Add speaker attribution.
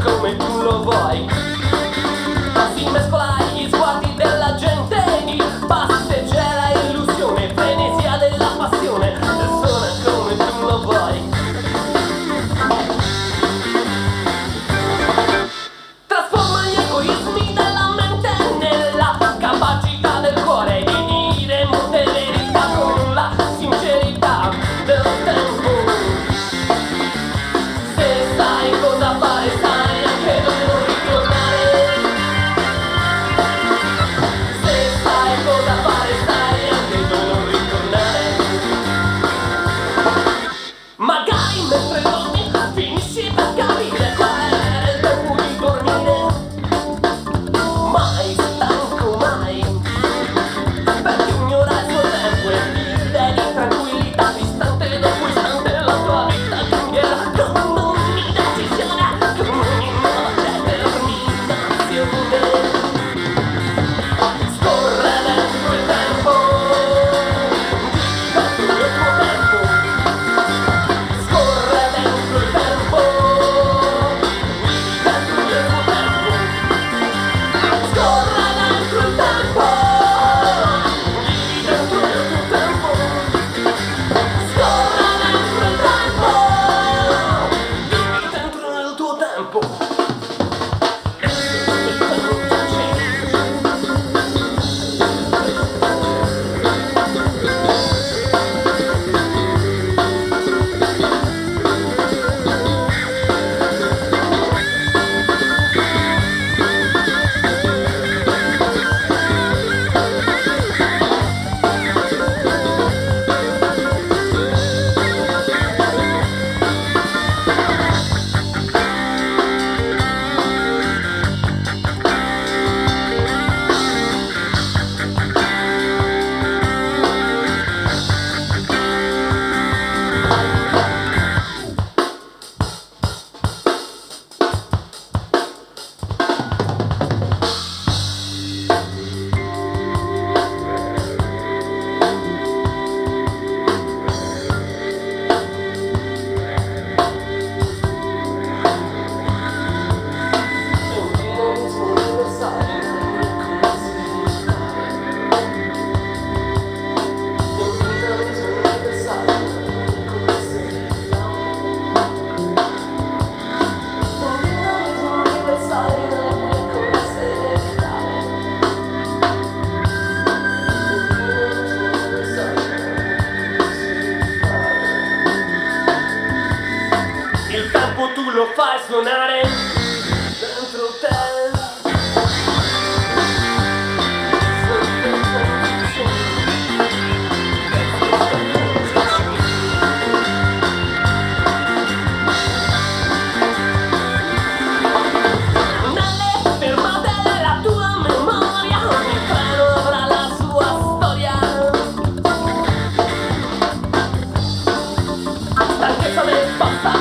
Speaker 1: Come tu lo vuoi, si mescola gli sguardi della gente, di passeggera illusione, frenesia della passione, suona come tu lo vuoi. Trasforma gli egoismi della mente nella capacità del cuore di dire molte verità con la sincerità del tempo. Se sai cosa fare, sai magari mentre dormi finisci per capire qual è il tempo di dormire. Mai stanco, mai, perché ognuno ha il suo tempo e vive di tranquillità. Istante dopo istante la tua vita cambierà con ogni decisione, con ogni nuova determinazione. Scorre dentro il tempo, dentro il tuo tempo. Il tempo tu lo fai suonare dentro te. Nelle fermate della tua memoria ogni treno avrà la sua storia. Stanchezza del passato.